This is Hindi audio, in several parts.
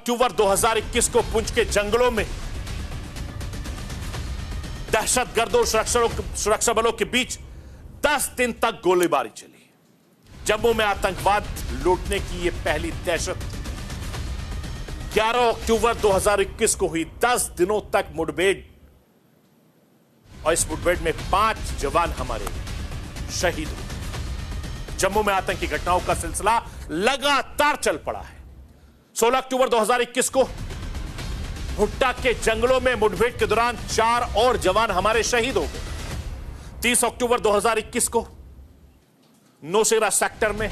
अक्टूबर 2021 को पुंछ के जंगलों में दहशतगर्दों सुरक्षा बलों के बीच 10 दिन तक गोलीबारी चली। जम्मू में आतंकवाद लूटने की यह पहली दहशत 11 अक्टूबर 2021 को हुई। 10 दिनों तक मुठभेड़ और इस मुठभेड़ में 5 जवान हमारे शहीद हुए। जम्मू में आतंकी घटनाओं का सिलसिला लगातार चल पड़ा है। 16 अक्टूबर 2021 को भुट्टा के जंगलों में मुठभेड़ के दौरान 4 और जवान हमारे शहीद हो गए। 30 अक्टूबर 2021 को नौशेरा सेक्टर में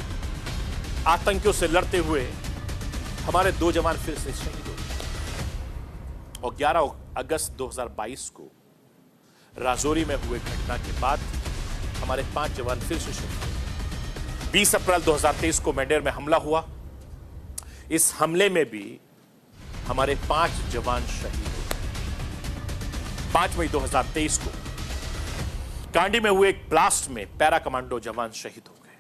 आतंकियों से लड़ते हुए हमारे 2 जवान फिर से शहीद हो गए। और 11 अगस्त 2022 को राजौरी में हुए घटना के बाद हमारे 5 जवान फिर से शहीद हुए। 20 अप्रैल 2023 को मेंढेर में हमला हुआ। इस हमले में भी हमारे 5 जवान शहीद हुए। 5 मई 2023 को कांडी में हुए एक ब्लास्ट में पैरा कमांडो जवान शहीद हो गए।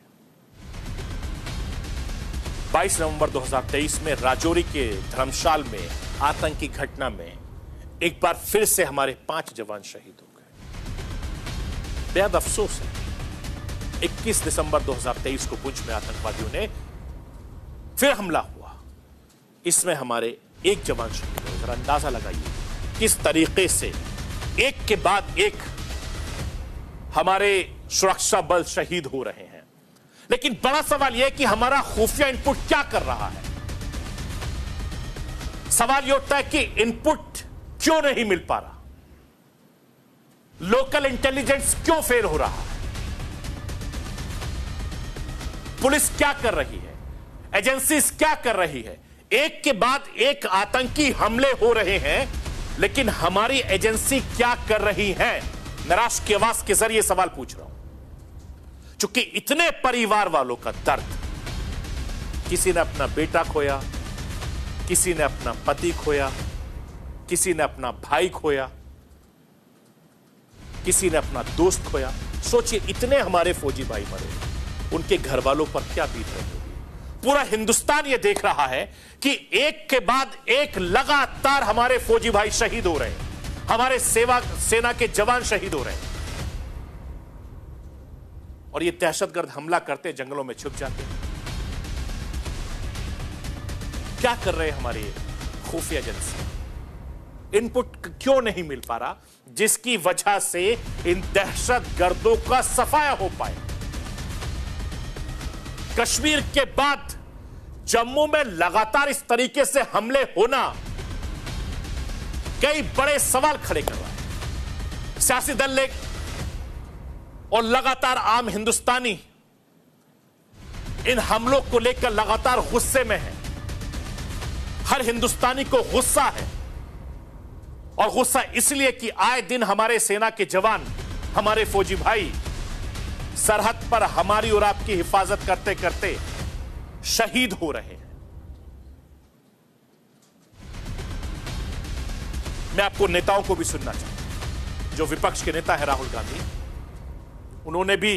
22 नवंबर 2023 में राजौरी के धर्मशाल में आतंकी घटना में एक बार फिर से हमारे 5 जवान शहीद हो गए। बेहद अफसोस है, 21 दिसंबर 2023 को पुंछ में आतंकवादियों ने फिर हमला हुआ। इसमें हमारे 1 जवान शहीद हुए। जरा अंदाजा लगाइए किस तरीके से एक के बाद एक हमारे सुरक्षा बल शहीद हो रहे हैं। लेकिन बड़ा सवाल यह है कि हमारा खुफिया इनपुट क्या कर रहा है। सवाल यह उठता है कि इनपुट क्यों नहीं मिल पा रहा, लोकल इंटेलिजेंस क्यों फेल हो रहा है, पुलिस क्या कर रही है, एजेंसीज क्या कर रही है। एक के बाद एक आतंकी हमले हो रहे हैं, लेकिन हमारी एजेंसी क्या कर रही है। मैं राष्ट्र की आवाज के जरिए सवाल पूछ रहा हूं, चूंकि इतने परिवार वालों का दर्द, किसी ने अपना बेटा खोया, किसी ने अपना पति खोया, किसी ने अपना भाई खोया, किसी ने अपना दोस्त खोया। सोचिए इतने हमारे फौजी भाई मरे, उनके घर वालों पर क्या बीत रही होगी। पूरा हिंदुस्तान यह देख रहा है कि एक के बाद एक लगातार हमारे फौजी भाई शहीद हो रहे हैं, हमारे सेना के जवान शहीद हो रहे हैं। और ये दहशतगर्द हमला करते जंगलों में छुप जाते हैं। क्या कर रहे हैं हमारी खुफिया एजेंसी। इनपुट क्यों नहीं मिल पा रहा जिसकी वजह से इन दहशतगर्दों का सफाया हो पाए। कश्मीर के बाद जम्मू में लगातार इस तरीके से हमले होना कई बड़े सवाल खड़े कर रहा है। सियासी दल और लगातार आम हिंदुस्तानी इन हमलों को लेकर लगातार गुस्से में है। हर हिंदुस्तानी को गुस्सा है, और गुस्सा इसलिए कि आए दिन हमारे सेना के जवान, हमारे फौजी भाई सरहद पर हमारी और आपकी हिफाजत करते करते शहीद हो रहे हैं। मैं आपको नेताओं को भी सुनना चाहता हूं। जो विपक्ष के नेता है राहुल गांधी, उन्होंने भी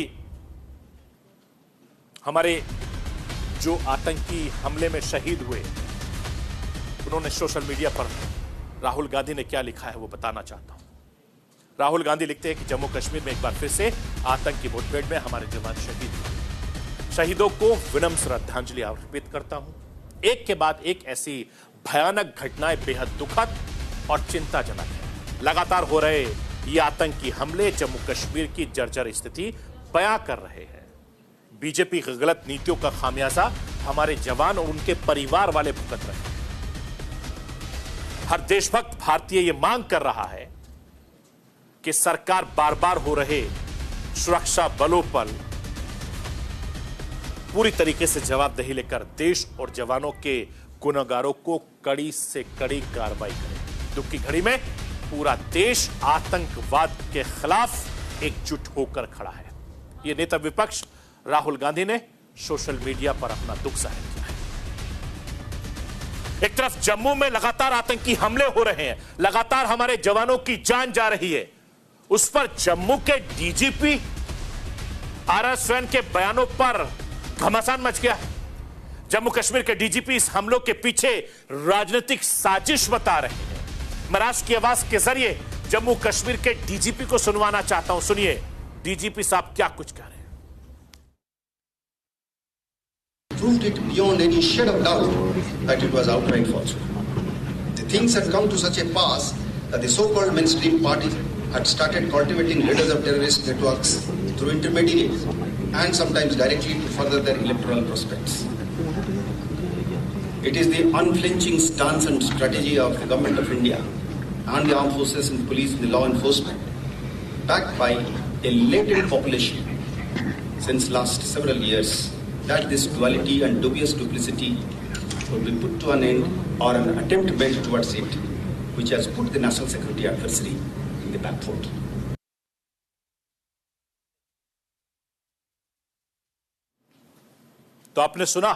हमारे जो आतंकी हमले में शहीद हुए, उन्होंने सोशल मीडिया पर राहुल गांधी ने क्या लिखा है वो बताना चाहता हूं। राहुल गांधी लिखते हैं कि जम्मू कश्मीर में एक बार फिर से आतंकी मुठभेड़ में हमारे जवान शहीद हुए। शहीदों को विनम्र श्रद्धांजलि अर्पित करता हूं। एक के बाद एक ऐसी भयानक घटनाएं बेहद दुखद और चिंताजनक है। लगातार हो रहे ये आतंकी हमले जम्मू कश्मीर की जर्जर स्थिति बयां कर रहे हैं। बीजेपी की गलत नीतियों का खामियाजा हमारे जवान और उनके परिवार वाले भुगत रहे हैं। हर देशभक्त भारतीय ये मांग कर रहा है कि सरकार बार बार हो रहे सुरक्षा बलों पर पूरी तरीके से जवाबदेही लेकर देश और जवानों के गुनहगारों को कड़ी से कड़ी कार्रवाई करे। दुख की घड़ी में पूरा देश आतंकवाद के खिलाफ एकजुट होकर खड़ा है। यह नेता विपक्ष राहुल गांधी ने सोशल मीडिया पर अपना दुख जाहिर किया है। एक तरफ जम्मू में लगातार आतंकी हमले हो रहे हैं, लगातार हमारे जवानों की जान जा रही है, उस पर जम्मू के डीजीपी RS वैन के बयानों पर घमासान मच गया है। जम्मू कश्मीर के डीजीपी इस हमलों के पीछे राजनीतिक साजिश बता रहे हैं। मैं राष्ट्र की आवाज के जरिए जम्मू कश्मीर के डीजीपी को सुनवाना चाहता हूं। सुनिए डीजीपी साहब क्या कुछ कह रहे हैं। Proved it beyond any shade of doubt that it was outright falsehood. The things had come to such a pass that the so-called mainstream parties had started cultivating leaders of terrorist networks through intermediaries and sometimes directly to further their electoral prospects. It is the unflinching stance and strategy of the Government of India and the armed forces and police and the law enforcement, backed by a latent population since last several years, that this duality and dubious duplicity will be put to an end, or an attempt made towards it, which has put the national security adversary in the back foot. तो आपने सुना